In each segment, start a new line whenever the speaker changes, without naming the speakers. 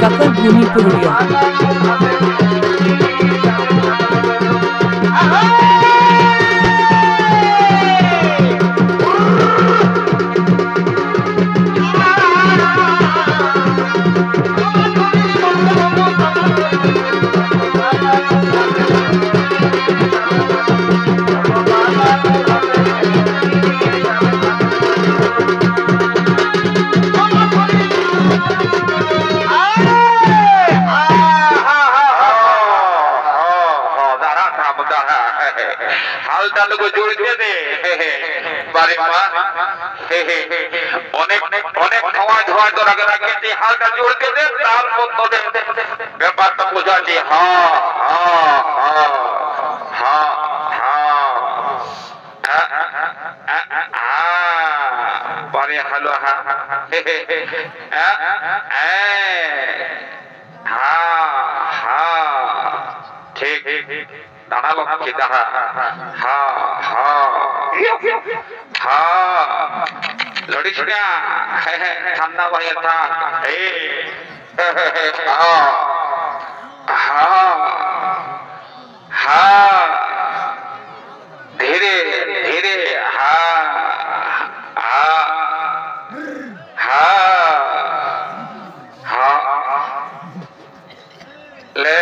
কাকার ভূমি পুরুলিয়া।
হালটা তো জড়িয়ে দে বারে মা অনেক অনেক খাওয়া ধোয়া তো আগে রাখতে হালটা জড়িয়ে দে তারপর তোদের ব্যাপারটা বোঝাচ্ছি। হ্যাঁ হ্যাঁ হ্যাঁ হ্যাঁ বারে হ্যালো হ্যাঁ হ্যাঁ ঠিক দাঁড়া লক্ষ্মী দাঁড়া। হ্যাঁ হ্যাঁ হ্যাঁ লড়িস না ঠান্ডা বাড়িয়ে থাক। হ্যাঁ হ্যাঁ ধীরে ধীরে হ্যাঁ হ্যাঁ হ্যাঁ হ্যাঁ লে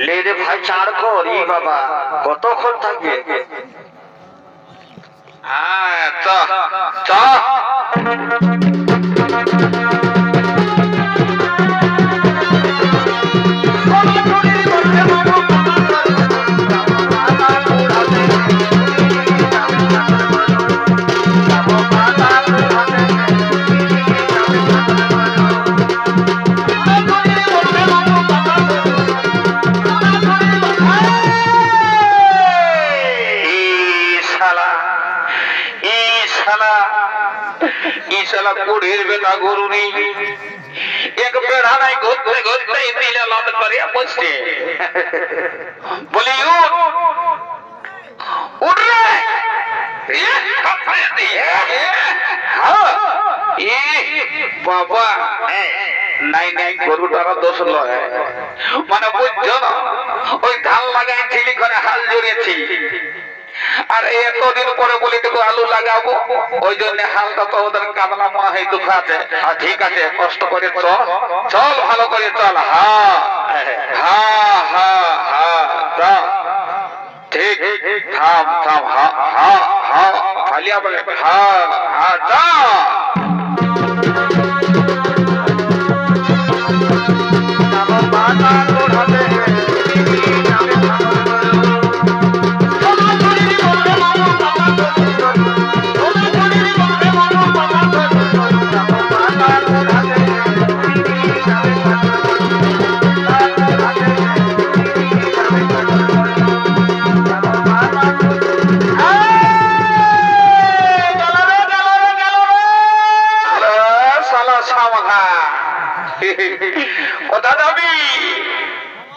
ले रे भाई चाड़ को री बाबा কতক্ষণ থাকবে? হ্যাঁ তো তো कुड़ीर बेटा गुरु नहीं एक पेड़ा नहीं घुटते घुटते दिल लौट करे पछते बोली उठ रहे बाबा नहीं नहीं गुरु तारा दोष लो है माने बुझो ना ওই ধান লাগাই ছিলি করে হাল জড়িয়েছি আর এতদিন পরে বলি তো আলু লাগাবো ওই জন্য হালটা তো ওদের কামনা মনে হয় দুখাতে। ঠিক আছে কষ্ট করে চল চল ভালো করে চল। হ্যাঁ হ্যাঁ হ্যাঁ হ্যাঁ ঠিক থাম থাম হ্যাঁ হ্যাঁ হ্যাঁ ফালিয়া বলে হ্যাঁ হ্যাঁ যা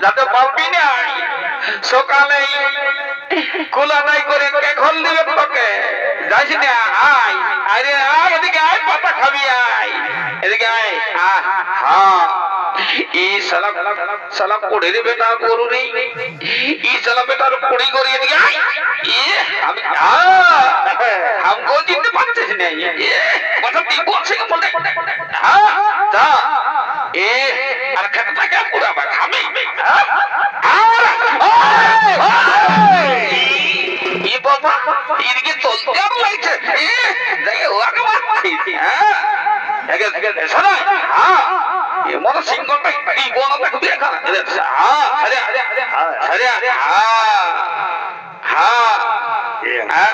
যাতে পাবি নাই সকালে খোলা নাই করে এখন দিবে তোকে যাইস না আয় আরে আয় এদিকে আয় পাতা খাবি আয় এদিকে আয় হ্যাঁ ই সালা সালা কোড়ে রে বেটা গরু নেই ই সালা বেটার কোড়ি করে এদিকে আয় আমি हमको জিততে পারছিস না কথা তুই বলছিস বলতে হ্যাঁ যা আর খেতে কে পুরা বা খাবি ই বাবা এদিকে চলতে আর লাগছে দেখে ওকে মারছিস হ্যাঁ একে শোনা হ্যাঁ এ মনে সিংহটা এই বনটা খুব দেখা হ্যাঁ আরে আরে আরে আরে হ্যাঁ হ্যাঁ হ্যাঁ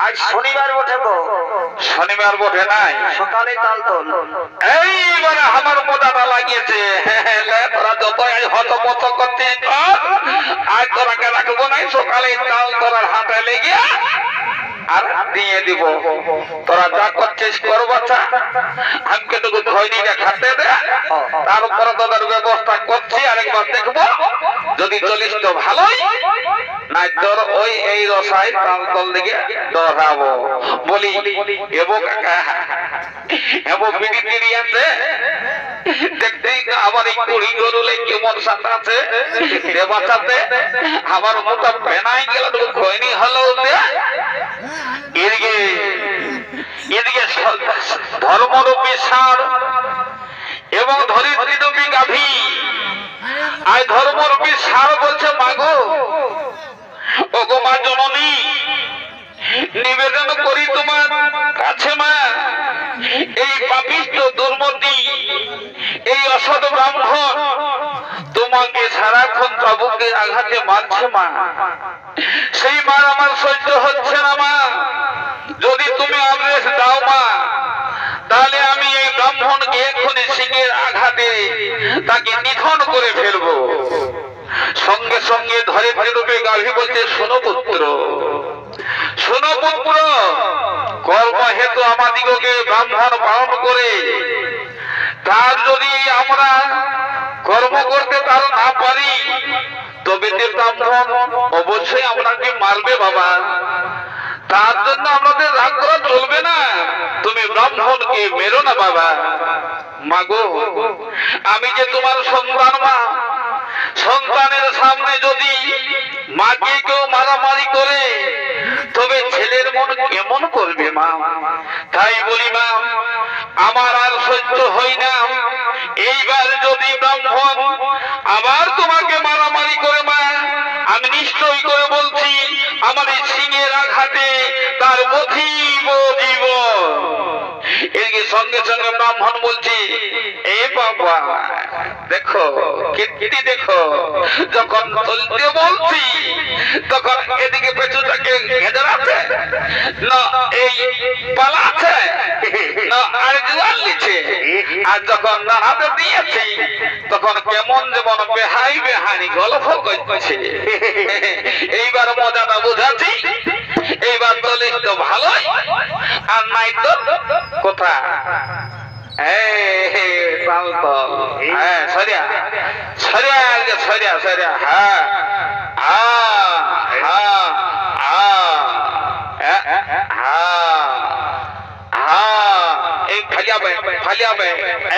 আজ শনিবার বটে গো।
শনিবার বটে নাই,
সকালে তাল তোল।
এইবারে আমার মজাটা লাগিয়েছে। তোরা যত হতপত করছিস আজ তোরাকে রাখবো নাই, সকালে তাল তোরার হাতে লেগে আর দিয়ে দিব। তোরা যা করছিস কর বাচ্চা, আমাকে টুকু খৈনিটা খাতে দে, তারপরে তোদের ব্যবস্থা করছি। আরেকবার দেখবো, যদি চলিস তো ভালোই, নাই তোর ওই এই রসাই তাল তল দিকে দৌড়াবো। বলি এবো কাকা, এবো বিড়ি টিড়ি আছে দেখতেই আমার এই কুড়ি গরুলে কেমন সাথে আছে বাঁচাতে আমার মতো বেনাই গেল খৈনি হলো এদিকে এদিকে ধর্মরূপী ষাঁড় এবং ধরিত্রী গাভী। আর ধর্মরূপী ষাঁড় বলছে মাগো, ও গো মা জননী, নিবেদন করি তোমার কাছে মা, এই পাপিষ্ঠ দুর্মতি, এই অসৎ ব্রাহ্মণ তোমাকে সারাক্ষণ প্রভুকে আঘাতে মারছে মা। সেই মার আমার সহ্য হচ্ছে না মা, যদি তুমি আদেশ দাও মা, তাহলে আমি এই ব্রাহ্মণকে এক্ষুনি সিংহের আঘাতে তাকে নিধন করে ফেলবো। সঙ্গে সঙ্গে ধরিত্রী রূপে গাভী বলছে, শোনো পুত্র, শোনো পুত্র, কর্ম হেতু আমাদিগকে ব্রাহ্মণ পালন করে তার যদি আমরা কর্ম করতে তার না পারি, তবে ব্রাহ্মণ অবশ্যই আপনাকে মারবে বাবা। তার জন্য আমাদের রাগ করা চলবে না, তুমি ব্রাহ্মণকে মেরো না বাবা। মাগো, আমি যে তোমার সন্তান মা, সন্তানের সামনে যদি মাকে কেউ মারামারি করে তবে ছেলের মন কেমন করবে মা। তাই বলি মা, আমার আর সহ্য হয় না, এইবার যদি ব্রাহ্মণ আবার তোমাকে মারামারি করে মা, আমি নিশ্চয় করে বলছি আমার এই সিংহের আঘাতে তার মথিব জীবন। এদিকে সঙ্গে সঙ্গে ব্রাহ্মণ বলছি, এ বাবা দেখো কীর্তি দেখো, যখন চলতে বলছি তখন এদিকে পেছনটাকে ঘেঁজা আছে না, এই পালা আছে না, আর জোয়ার নিচ্ছে, আর যখন নাড়াতে দিয়েছি তখন কেমন যেমন বেহাই বেহানি গল্প করছে। এইবার মজাটা বুঝাচ্ছি, এইবার চলিস তো ভালোই, আর নাই তো কোথা।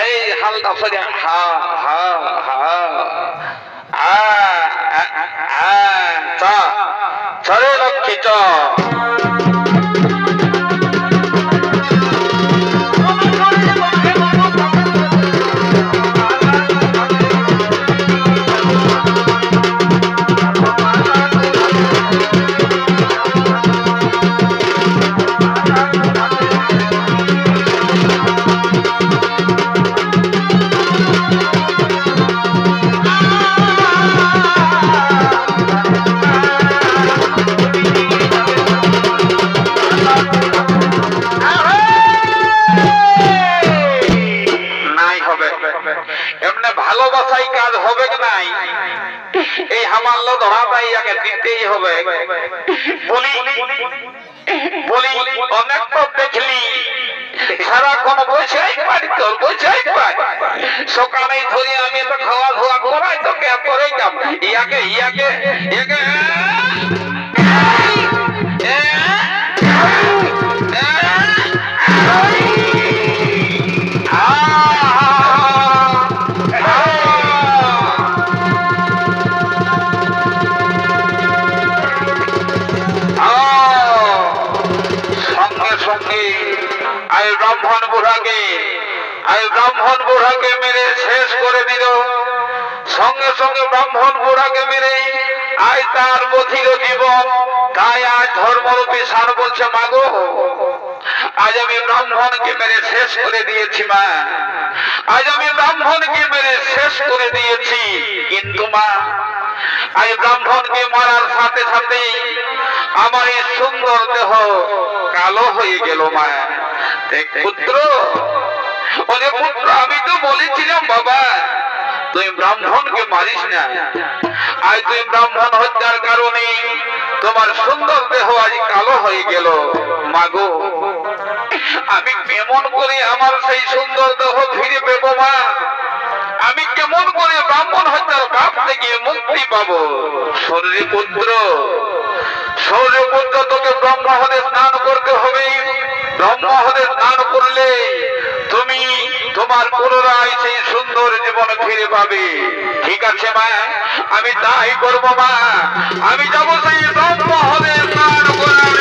এই হালটা সরিয়া, হা হা হা চরে লক্ষ্মী চ। এমনি ভালোবাসাই কাজ হবে নাই, এই হামাল্য ধরাটাই আগে দিতেই হবে। বলি বলি অনেক তো দেখলি সারাক্ষণ বসেই পারি, তোর বসেই পারি, সকালেই ধরি আমি তো খাওয়া ধোয়া করাই তোকে করে যাব, ইয়াকে ইয়াকে ইয়াকে ব্রাহ্মণ বুড়াকে মেরে শেষ করে দিল। সঙ্গে সঙ্গে ব্রাহ্মণ বুড়াকে মেরে আজ তার বধির জীবন। তাই আজ ধর্মরূপী ষাঁড় বলছে, মাগো আজ আমি ব্রাহ্মণকে মেরে শেষ করে দিয়েছি মা, আজ আমি ব্রাহ্মণকে মেরে শেষ করে দিয়েছি, কিন্তু মা আজ ব্রাহ্মণকে মারার সাথে সাথে আমার এই সুন্দর দেহ কালো হয়ে গেল। মা দেখ পুত্র, ওরে পুত্র, আমি তো বলেছিলাম বাবা তুই ব্রাহ্মণকে মারিস না। আজ তুই ব্রাহ্মণ হত্যার কারণে তোমার সুন্দর দেহ আজ কালো হয়ে গেল। মাগো, আমি কেমন করে আমার সেই সুন্দর দেহ ফিরে পেব মা? আমি কেমন করে ব্রাহ্মণ হত্যার পাপ থেকে মুক্তি পাবো? শরীরে পুত্র, তোকে ব্রহ্মহদে স্নান করতে হবে। ব্রহ্মহদে স্নান করলে তুমি তোমার পুনরায় সেই সুন্দর জীবন ফিরে পাবে। ঠিক আছে মা, আমি তাই করবো মা। আমি যাবো সেই ব্রহ্মহদে স্নান করার